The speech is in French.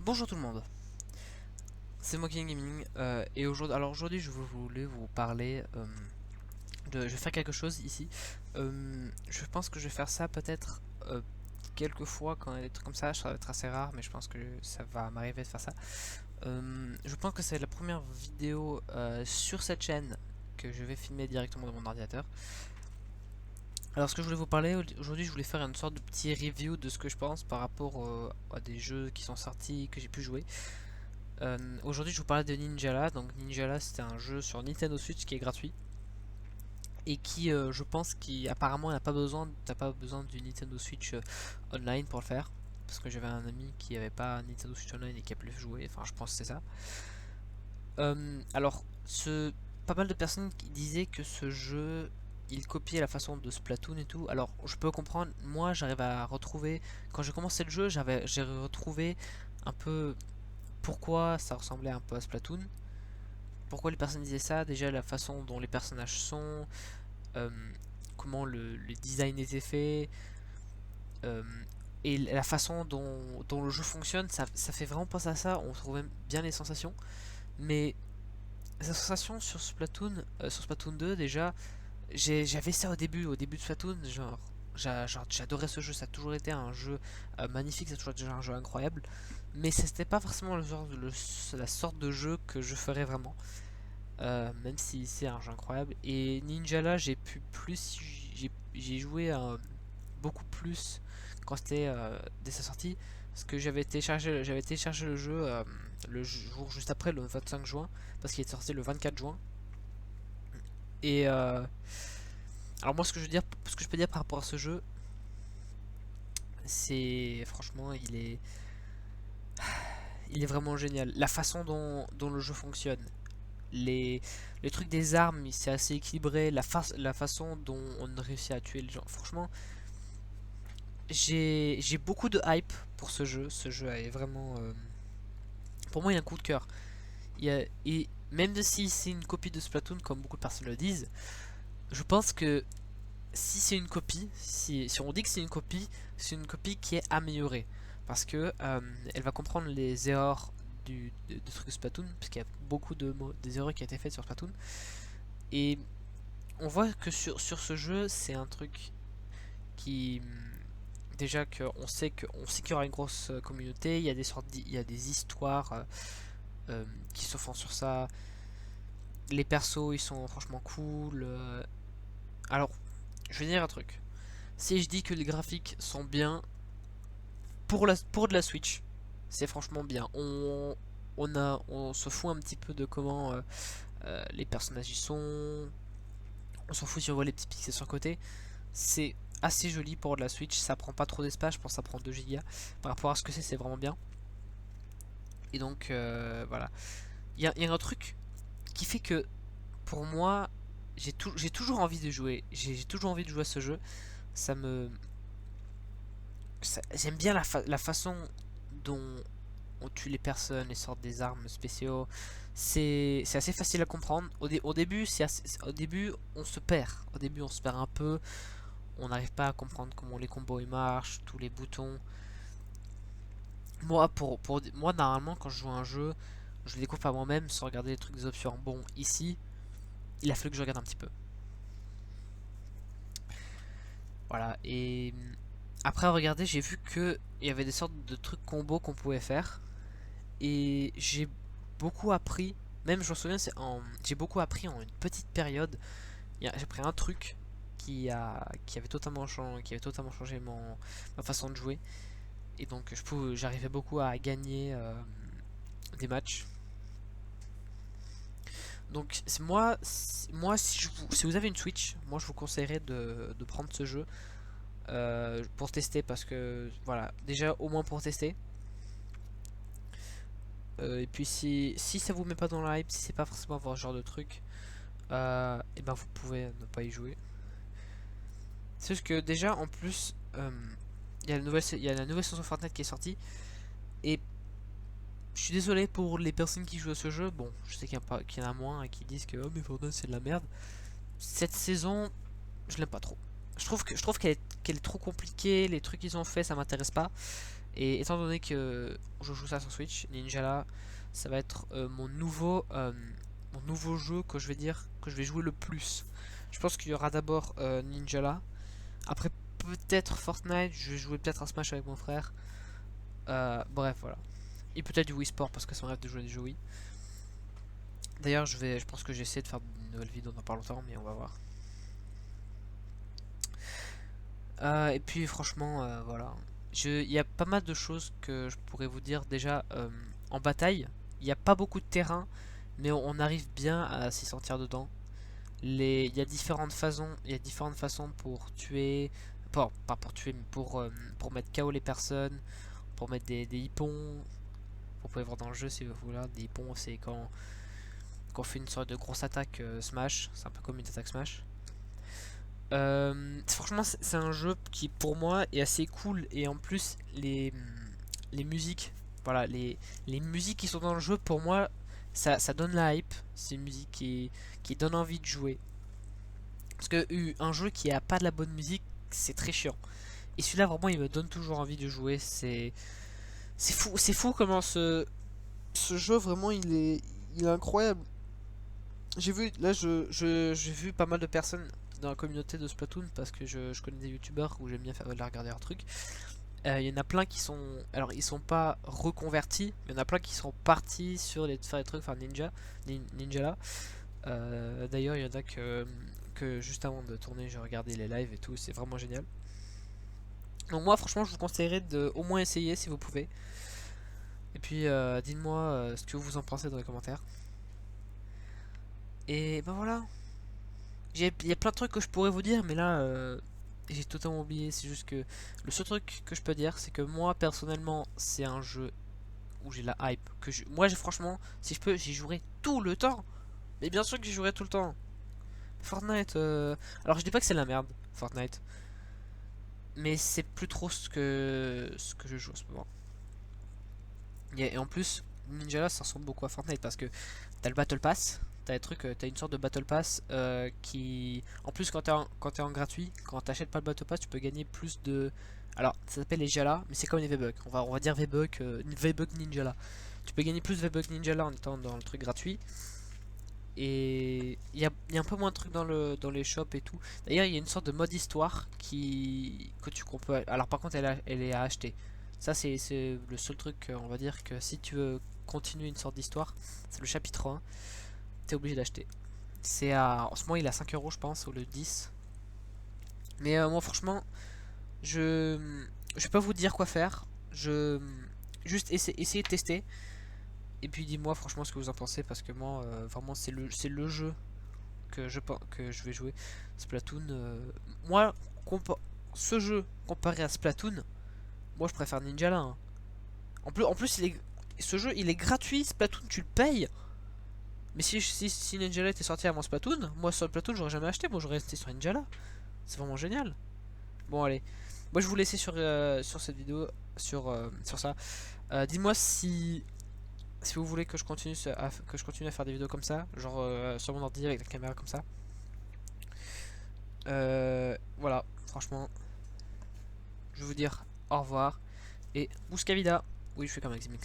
Bonjour tout le monde, c'est Moking Gaming et aujourd'hui je voulais vous parler je vais faire quelque chose ici. Je pense que je vais faire ça peut-être quelques fois quand il y a des trucs comme ça va être assez rare, mais je pense que ça va m'arriver de faire ça. Je pense que c'est la première vidéo sur cette chaîne que je vais filmer directement de mon ordinateur. Alors ce que je voulais vous parler aujourd'hui, je voulais faire une sorte de petit review de ce que je pense par rapport à des jeux qui sont sortis, que j'ai pu jouer. Aujourd'hui, je vous parlais de Ninjala. Donc, Ninjala, c'est un jeu sur Nintendo Switch qui est gratuit et qui, je pense, qui apparemment t'as pas besoin du Nintendo Switch online pour le faire. Parce que j'avais un ami qui avait pas un Nintendo Switch online et qui a pu le jouer. Enfin, je pense que c'est ça. Alors, pas mal de personnes qui disaient que ce jeu, il copiait la façon de Splatoon et tout. Alors, je peux comprendre. Moi, j'arrive à retrouver. Quand j'ai commencé le jeu, j'ai retrouvé un peu pourquoi ça ressemblait un peu à Splatoon. Pourquoi les personnes disaient ça? Déjà la façon dont les personnages sont, euh, comment le design était fait, euh, et la façon dont le jeu fonctionne, ça fait vraiment penser à ça. On trouve même bien les sensations. Mais les sensations sur Splatoon 2 déjà, j'avais ça au début de Splatoon, genre j'adorais ce jeu, ça a toujours été un jeu magnifique, ça a toujours été un jeu incroyable, mais c'était pas forcément la sorte de jeu que je ferais vraiment. Même si c'est un jeu incroyable. Et Ninjala, j'ai joué beaucoup plus quand c'était dès sa sortie, parce que j'avais téléchargé le jeu le jour juste après, le 25 juin, parce qu'il est sorti le 24 juin. Et alors moi, ce que je peux dire par rapport à ce jeu, c'est franchement, il est vraiment génial. La façon dont le jeu fonctionne, les, les trucs des armes, c'est assez équilibré. La façon dont on réussit à tuer les gens. Franchement, j'ai beaucoup de hype pour ce jeu. Ce jeu est vraiment. Pour moi, il y a un coup de cœur. Et même si c'est une copie de Splatoon, comme beaucoup de personnes le disent, je pense que si c'est une copie, si on dit que c'est une copie qui est améliorée. Parce que elle va comprendre les erreurs de trucs Splatoon, parce qu'il y a beaucoup des erreurs qui ont été faites sur Splatoon. Et on voit que sur ce jeu, c'est un truc qui. Déjà on sait qu'il y aura une grosse communauté, il y a des histoires qui se font sur ça. Les persos, ils sont franchement cool. Alors, je vais dire un truc. Si je dis que les graphiques sont bien pour de la Switch, c'est franchement bien. On se fout un petit peu de comment les personnages y sont. On s'en fout si on voit les petits pixels sur le côté. C'est assez joli pour de la Switch, ça prend pas trop d'espace, je pense que ça prend 2 Go. Par rapport à ce que c'est vraiment bien. Et donc voilà. Il y a un truc qui fait que pour moi, j'ai toujours envie de jouer. J'ai toujours envie de jouer à ce jeu. Ça me. J'aime bien la façon dont on tue les personnes, les sortes des armes spéciaux. C'est assez facile à comprendre. Au début, au début, on se perd. Au début, on se perd un peu. On n'arrive pas à comprendre comment les combos ils marchent, tous les boutons. Moi, normalement, quand je joue à un jeu, je le découvre par moi-même sans regarder les trucs des options. Bon, ici, il a fallu que je regarde un petit peu. Voilà, et après regarder, j'ai vu que il y avait des sortes de trucs combos qu'on pouvait faire. Et j'ai beaucoup appris, même je me souviens, j'ai beaucoup appris en une petite période. J'ai pris un truc qui avait totalement changé ma façon de jouer. Et donc j'arrivais beaucoup à gagner des matchs. Donc moi si vous avez une Switch, moi je vous conseillerais de prendre ce jeu pour tester parce que voilà, déjà au moins pour tester. Et puis si ça vous met pas dans la hype, si c'est pas forcément votre genre de truc, et ben vous pouvez ne pas y jouer. C'est juste que déjà en plus, il y a la nouvelle saison Fortnite qui est sortie et je suis désolé pour les personnes qui jouent à ce jeu. Bon, je sais qu'il y en a moins et qui disent que oh mais Fortnite c'est de la merde. Cette saison, je l'aime pas trop. Je trouve qu'elle est trop compliquée, les trucs qu'ils ont fait ça m'intéresse pas. Et étant donné que je joue ça sur Switch, Ninjala, ça va être mon nouveau jeu que je vais dire que je vais jouer le plus. Je pense qu'il y aura d'abord Ninjala. Après peut-être Fortnite, je vais jouer peut-être un Smash avec mon frère. Bref, voilà. Et peut-être du Wii Sport parce que c'est mon rêve de jouer à des jeux Wii. D'ailleurs, je pense que j'essaie de faire une nouvelle vidéo dans pas longtemps, mais on va voir. Et puis franchement, voilà. Il y a pas mal de choses que je pourrais vous dire déjà en bataille. Il n'y a pas beaucoup de terrain, mais on arrive bien à s'y sentir dedans. Il y a différentes façons pour tuer, pas pour tuer, mais pour mettre KO les personnes, pour mettre des hippons. Vous pouvez voir dans le jeu si vous voulez. Des hippons, c'est quand on fait une sorte de grosse attaque Smash. C'est un peu comme une attaque Smash. Franchement, c'est un jeu qui pour moi est assez cool et en plus les musiques, voilà, les musiques qui sont dans le jeu pour moi ça donne la hype. C'est une musique qui donne envie de jouer. Parce que un jeu qui a pas de la bonne musique, c'est très chiant. Et celui-là vraiment il me donne toujours envie de jouer. C'est fou comment ce jeu vraiment il est incroyable. J'ai vu, là, j'ai vu pas mal de personnes dans la communauté de Splatoon parce que je connais des youtubeurs où j'aime bien faire regarder leurs trucs. Il y en a plein qui sont. Alors, ils sont pas reconvertis, mais il y en a plein qui sont partis sur faire des trucs, enfin Ninja là. D'ailleurs, il y en a que juste avant de tourner, j'ai regardé les lives et tout, c'est vraiment génial. Donc, moi, franchement, je vous conseillerais de au moins essayer si vous pouvez. Et puis, dites-moi ce que vous en pensez dans les commentaires. Et ben voilà. Il y a plein de trucs que je pourrais vous dire, mais là, j'ai totalement oublié. C'est juste que le seul truc que je peux dire, c'est que moi, personnellement, c'est un jeu où j'ai la hype. Moi, franchement, si je peux, j'y jouerai tout le temps. Mais bien sûr que j'y jouerai tout le temps. Fortnite, alors je dis pas que c'est la merde, Fortnite. Mais c'est plus trop ce que je joue en ce moment. Et en plus, Ninja ça ressemble beaucoup à Fortnite parce que t'as le Battle Pass, t'as des trucs, t'as une sorte de Battle Pass qui. En plus, quand t'es en gratuit, quand t'achètes pas le Battle Pass, tu peux gagner plus de. Alors, ça s'appelle les Jala, mais c'est comme les V-Bucks. On va dire V-Bucks, V-Bucks Ninjala. Tu peux gagner plus V-Bucks Ninjala en étant dans le truc gratuit. Et il y a un peu moins de trucs dans les shops et tout. D'ailleurs, il y a une sorte de mode histoire qu'on peut. Alors, par contre, elle est à acheter. Ça, c'est le seul truc, on va dire, que si tu veux continuer une sorte d'histoire, c'est le chapitre 1, t'es obligé d'acheter. En ce moment, il est à 5 euros, je pense, ou le 10. Mais moi, franchement, je je vais pas vous dire quoi faire. Juste essayer de tester. Et puis dis-moi franchement ce que vous en pensez parce que moi vraiment c'est le jeu que je vais jouer. Splatoon moi ce jeu comparé à Splatoon, moi je préfère Ninjala hein. En plus ce jeu il est gratuit. Splatoon tu le payes. Mais si Ninjala était sorti avant Splatoon, moi sur Splatoon j'aurais jamais acheté. Moi j'aurais resté sur Ninjala. C'est vraiment génial. Bon allez, moi je vous laisser sur cette vidéo sur ça. Dis-moi si vous voulez que je continue à faire des vidéos comme ça, genre sur mon ordi avec la caméra comme ça. Voilà, franchement, je vais vous dire au revoir et Bouscavida. Oui, je fais comme avec Mix.